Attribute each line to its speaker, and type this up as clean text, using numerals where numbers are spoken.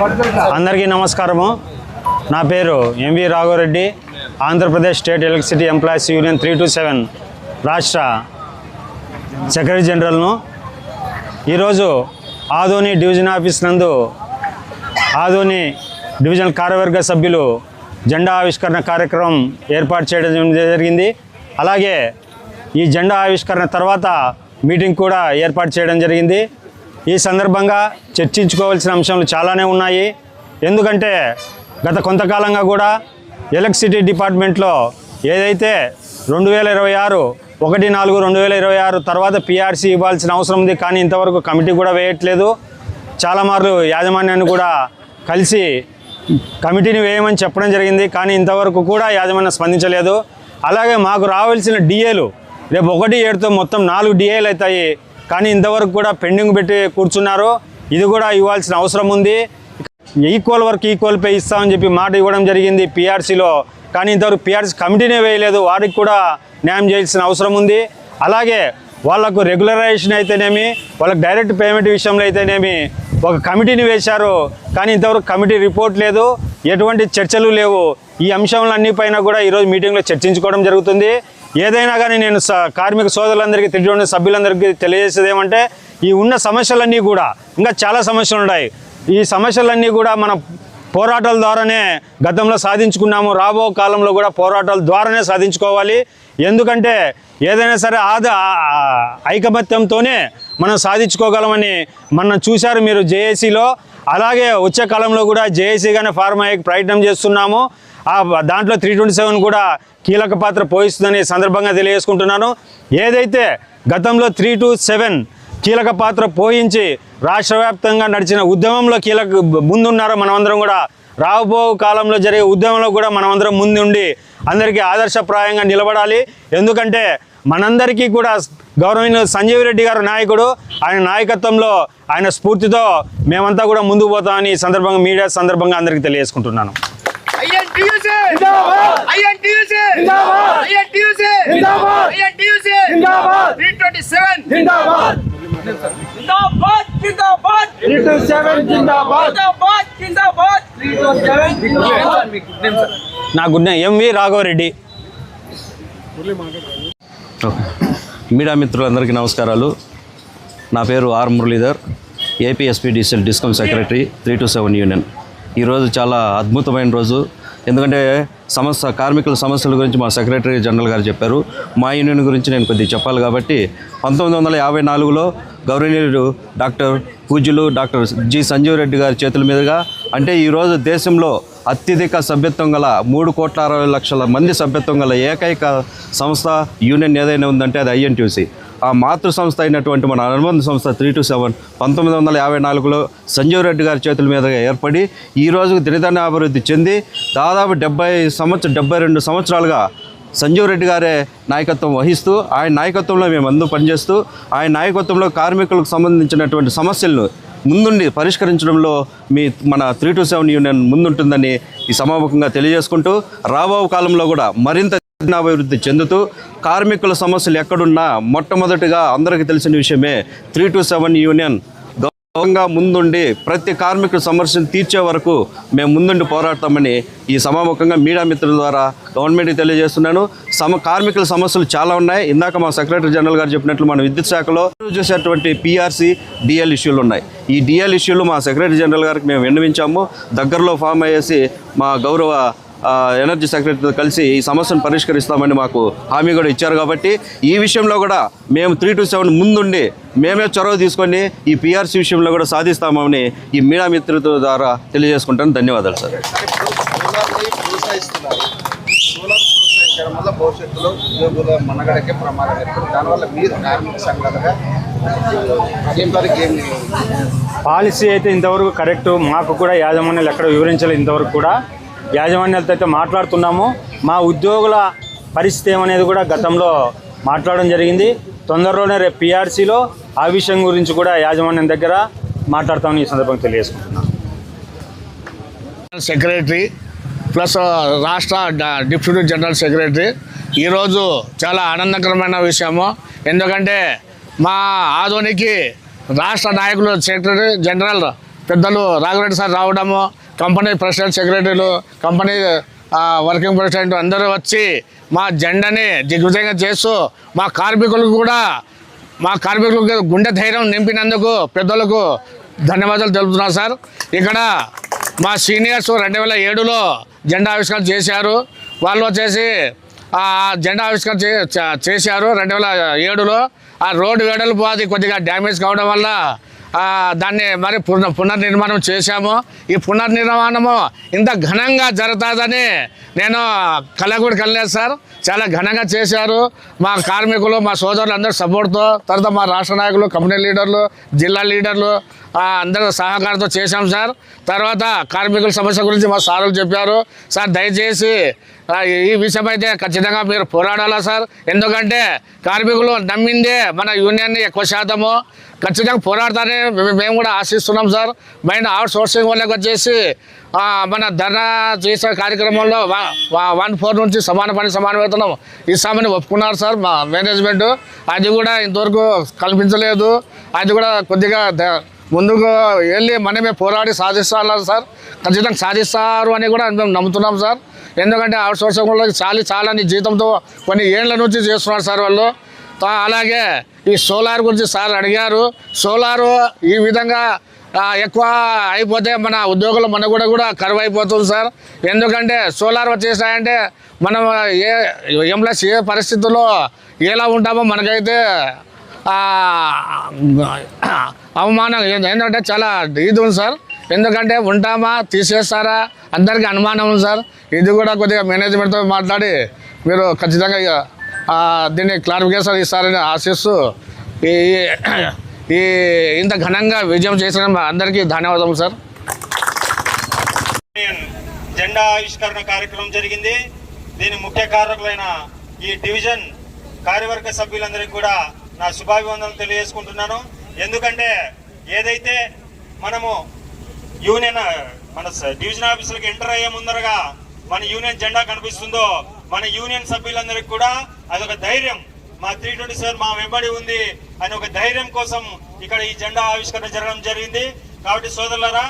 Speaker 1: అందరికీ నమస్కారము. నా పేరు MV Raghava Reddy, Andhra Pradesh state electricity employees union 327 రాష్ట్ర సెక్రటరీ జనరల్ను. ఈరోజు ఆదోని డివిజన్ ఆఫీస్ నందు ఆదోని డివిజనల్ కార్యవర్గ సభ్యులు జెండా ఆవిష్కరణ కార్యక్రమం ఏర్పాటు చేయడం జరిగింది. అలాగే ఈ జెండా ఆవిష్కరణ తర్వాత మీటింగ్ కూడా ఏర్పాటు చేయడం జరిగింది. ఈ సందర్భంగా చర్చించుకోవాల్సిన అంశాలు చాలానే ఉన్నాయి. ఎందుకంటే గత కొంతకాలంగా కూడా ఎలక్ట్రిసిటీ డిపార్ట్మెంట్లో ఏదైతే 1/4/2026 తర్వాత పిఆర్సీ ఇవ్వాల్సిన అవసరం ఉంది, కానీ ఇంతవరకు కమిటీ కూడా వేయట్లేదు. చాలా మార్లు యాజమాన్యాన్ని కూడా కలిసి కమిటీని వేయమని చెప్పడం జరిగింది, కానీ ఇంతవరకు కూడా యాజమాన్యం స్పందించలేదు. అలాగే మాకు రావాల్సిన డిఏలు రేపు 1/7తో మొత్తం 4 డిఏలు అవుతాయి, కానీ ఇంతవరకు కూడా పెండింగ్ పెట్టి కూర్చున్నారు. ఇది కూడా ఇవ్వాల్సిన అవసరం ఉంది. ఈక్వల్ వర్క్ ఈక్వల్ పే ఇస్తామని చెప్పి మాట ఇవ్వడం జరిగింది పిఆర్సీలో, కానీ ఇంతవరకు పిఆర్సీ కమిటీనే వేయలేదు. వారికి కూడా న్యాయం చేయాల్సిన అవసరం ఉంది. అలాగే వాళ్లకు రెగ్యులరైజేషన్ అయితేనేమి, వాళ్ళకి డైరెక్ట్ పేమెంట్ విషయంలో అయితేనేమి ఒక కమిటీని వేశారు, కానీ ఇంతవరకు కమిటీ రిపోర్ట్ లేదు, ఎటువంటి చర్చలు లేవు. ఈ అంశాలన్నిపైన కూడా ఈరోజు మీటింగ్లో చర్చించుకోవడం జరుగుతుంది. ఏదైనా కానీ నేను కార్మిక సోదరులందరికీ, తిరిగి సభ్యులందరికీ తెలియజేసేది ఏమంటే, ఈ ఉన్న సమస్యలన్నీ కూడా ఇంకా చాలా సమస్యలు ఉన్నాయి. ఈ సమస్యలన్నీ కూడా మన పోరాటాల ద్వారానే గతంలో సాధించుకున్నాము. రాబో కాలంలో కూడా పోరాటాల ద్వారానే సాధించుకోవాలి. ఎందుకంటే ఏదైనా సరే ఐకమత్యంతోనే మనం సాధించుకోగలమని మనం చూశారు మీరు జేఏసీలో. అలాగే వచ్చే కాలంలో కూడా జేఏసీగానే ఫార్మ్ అయ్యే ప్రయత్నం చేస్తున్నాము. దాంట్లో 327 కూడా కీలక పాత్ర పోషిస్తుందని సందర్భంగా తెలియజేసుకుంటున్నాను. ఏదైతే గతంలో 327 కీలక పాత్ర పోయించి రాష్ట్ర వ్యాప్తంగా నడిచిన ఉద్యమంలో ముందున్నారో మనమందరం కూడా రాబో కాలంలో జరిగే ఉద్యమంలో కూడా మనమందరం ముందుండి అందరికీ ఆదర్శప్రాయంగా నిలబడాలి. ఎందుకంటే మనందరికీ కూడా గౌరవనీయులు సంజీవ్ రెడ్డి గారు నాయకుడు, ఆయన నాయకత్వంలో ఆయన స్ఫూర్తితో మేమంతా కూడా ముందుకు పోతామని ఈ సందర్భంగా మీడియా సందర్భంగా అందరికీ తెలియజేసుకుంటున్నాను. నా good name MV Raghava Reddy.
Speaker 2: Media మిత్రులందరికీ నమస్కారాలు. నా పేరు R Muralidhar, APSPDCL discount secretary 327 union. ఈరోజు చాలా అద్భుతమైన రోజు. ఎందుకంటే కార్మికుల సమస్యల గురించి మా సెక్రటరీ జనరల్ గారు చెప్పారు. మా యూనియన్ గురించి నేను కొద్దిగా చెప్పాలి కాబట్టి, 1954లో గౌరవనీయులు పూజ్యులు డాక్టర్ జి సంజీవ్ రెడ్డి గారి చేతుల మీదుగా, అంటే ఈరోజు దేశంలో అత్యధిక సభ్యత్వం గల 3,60,00,000 మంది సభ్యత్వం గల ఏకైక సంస్థ యూనియన్ ఏదైనా ఉందంటే అది ఐఎన్టీయూసీ. ఆ మాతృ సంస్థ అయినటువంటి మన అనుబంధ సంస్థ 327 1954లో సంజీవ్ రెడ్డి గారి చేతుల మీదుగా ఏర్పడి ఈ రోజుకు దినదినాభివృద్ధి చెంది దాదాపు 72 సంవత్సరాలుగా సంజీవ్ రెడ్డి గారే నాయకత్వం వహిస్తూ, ఆయన నాయకత్వంలో మేము అందరూ పనిచేస్తూ, ఆయన నాయకత్వంలో కార్మికులకు సంబంధించినటువంటి సమస్యలను ముందుండి పరిష్కరించడంలో మన 327 యూనియన్ ముందుంటుందని ఈ సమాముఖంగా తెలియజేసుకుంటూ, రాబో కాలంలో కూడా మరింత అభివృద్ధి చెందుతూ కార్మికుల సమస్యలు ఎక్కడున్నా మొట్టమొదటిగా అందరికీ తెలిసిన విషయమే 327 యూనియన్ గౌరవంగా ముందుండి ప్రతి కార్మికుల సమస్యను తీర్చే వరకు మేము ముందుండి పోరాడతామని ఈ సమాముఖంగా మీడియా మిత్రుల ద్వారా గవర్నమెంట్కి తెలియజేస్తున్నాను. కార్మికుల సమస్యలు చాలా ఉన్నాయి. ఇందాక మా సెక్రటరీ జనరల్ గారు చెప్పినట్లు మన విద్యుత్ శాఖలో చేసేటువంటి పిఆర్సీ డిఎల్ ఇష్యూలు ఉన్నాయి. ఈ డిఎల్ ఇష్యూలు మా సెక్రటరీ జనరల్ గారికి మేము విన్నవించాము. దగ్గరలో ఫామ్ అయ్యేసి మా గౌరవ ఎనర్జీ సెక్రటరీతో కలిసి ఈ సమస్యను పరిష్కరిస్తామని మాకు హామీ కూడా ఇచ్చారు. కాబట్టి ఈ విషయంలో కూడా మేము 327 ముందుండి మేమే చొరవ తీసుకొని ఈ పిఆర్సీ విషయంలో కూడా సాధిస్తామని ఈ మీడియా మిత్రుల ద్వారా తెలియజేసుకుంటాను. ధన్యవాదాలు సార్.
Speaker 3: భవిష్యత్తులో ఉద్యోగుల మనగడకే ప్రమాదం ఏర్పడుతుంది. దానివల్ల మీరు కార్మిక సంఘాలుగా
Speaker 1: పాలసీ అయితే ఇంతవరకు కరెక్ట్, మాకు కూడా యాజమాన్యాలు ఎక్కడ వివరించలేదు. ఇంతవరకు కూడా యాజమాన్యాలతో అయితే మాట్లాడుతున్నాము. మా ఉద్యోగుల పరిస్థితి ఏమనేది కూడా గతంలో మాట్లాడడం జరిగింది. తొందరలోనే రేపు పిఆర్సీలో ఆ విషయం గురించి కూడా యాజమాన్యం దగ్గర మాట్లాడతామని ఈ సందర్భంగా తెలియజేసుకుంటున్నాను.
Speaker 4: సెక్రటరీ ప్లస్ రాష్ట్ర డిప్యూటీ జనరల్ సెక్రటరీ, ఈరోజు చాలా ఆనందకరమైన విషయము. ఎందుకంటే మా ఆదోనికి రాష్ట్ర నాయకులు సెక్రటరీ జనరల్ పెద్దలు రాఘరెడ్డి సార్ రావడము, కంపెనీ ప్రెసిడెంట్, సెక్రటరీలు, కంపెనీ వర్కింగ్ ప్రెసిడెంట్ అందరూ వచ్చి మా జెండాని దిగ్విజయంగా చేస్తూ మా కార్మికులకు గుండె ధైర్యం నింపినందుకు పెద్దలకు ధన్యవాదాలు తెలుపుతున్నాను సార్. ఇక్కడ మా సీనియర్స్ 2007లో జెండా ఆవిష్కరణ చేశారు. వాళ్ళు వచ్చేసి జెండా ఆవిష్కరణ చేశారు 2007లో. ఆ రోడ్డు వెడల్పు అది కొద్దిగా డ్యామేజ్ కావడం వల్ల దాన్ని మరి పునర్నిర్మాణం చేశాము. ఈ పునర్నిర్మాణము ఇంత ఘనంగా జరుగుతుందని నేను కళ్ళకు కలలేదు సార్. చాలా ఘనంగా చేశారు మా కార్మికులు, మా సోదరులు అందరూ సపోర్ట్తో, తర్వాత మా రాష్ట్ర నాయకులు, కంపెనీ లీడర్లు, జిల్లా లీడర్లు అందరూ సహకారంతో చేశాం సార్. తర్వాత కార్మికుల సమస్య గురించి మా సార్లు చెప్పారు. సార్ దయచేసి ఈ విషయం అయితే ఖచ్చితంగా మీరు పోరాడాలా సార్. ఎందుకంటే కార్మికులు నమ్మిందే మన యూనియన్ని ఎక్కువ శాతము ఖచ్చితంగా పోరాడతారని మేము కూడా ఆశిస్తున్నాం సార్. మెయిన్ అవుట్ సోర్సింగ్ వాళ్ళకి వచ్చేసి మన ధర్నా చేసే కార్యక్రమంలో 1-4 నుంచి సమాన పని సమాన వేతనం ఇస్తామని ఒప్పుకున్నారు సార్ మా మేనేజ్మెంట్. అది కూడా ఇంతవరకు కల్పించలేదు. అది కూడా కొద్దిగా ముందుకు వెళ్ళి మనమే పోరాడి సాధిస్తాను సార్. ఖచ్చితంగా సాధిస్తారు అని కూడా మేము నమ్ముతున్నాం సార్. ఎందుకంటే అవుట్ సోర్సింగ్ వాళ్ళకి చాలా జీతంతో కొన్ని ఏళ్ళ నుంచి చేస్తున్నారు సార్ వాళ్ళు. అలాగే ఈ సోలార్ గురించి సార్ అడిగారు. సోలారు ఈ విధంగా ఎక్కువ అయిపోతే మన ఉద్యోగులు మన కూడా కరువు అయిపోతుంది సార్. ఎందుకంటే సోలార్ వచ్చేసాయంటే మనం ఎంప్లాయీస్ ఏ పరిస్థితుల్లో ఎలా ఉంటామో మనకైతే అవమానం ఏంటంటే చాలా ఇది ఉంది సార్. ఎందుకంటే ఉంటామా తీసేస్తారా అందరికీ అనుమానం ఉంది సార్. ఇది కూడా కొద్దిగా మేనేజ్మెంట్తో మాట్లాడి మీరు ఖచ్చితంగా దీన్ని క్లారిఫికేషన్ ఇస్తారని ఆశిస్తూ ఈ ఇంత ఘనంగా విజయం చేసిన అందరికీ ధన్యవాదాలు సార్.
Speaker 1: జెండా ఆవిష్కరణ కార్యక్రమం జరిగింది. దీని ముఖ్య కారకులైన ఈ డివిజన్ కార్యవర్గ సభ్యులందరికీ కూడా నా శుభాభివందనలు తెలియజేసుకుంటున్నాను. ఎందుకంటే ఏదైతే మనము యూనియన్ మన డివిజన్ ఆఫీసులకు ఎంటర్ అయ్యే ముందరగా మన యూనియన్ జెండా కనిపిస్తుందో మన యూనియన్ సభ్యులందరికీ కూడా అదొక ధైర్యం. మా 327 మా వెంబడి ఉంది అని ఒక ధైర్యం కోసం ఇక్కడ ఈ జెండా ఆవిష్కరణ జరగడం జరిగింది. కాబట్టి సోదరులారా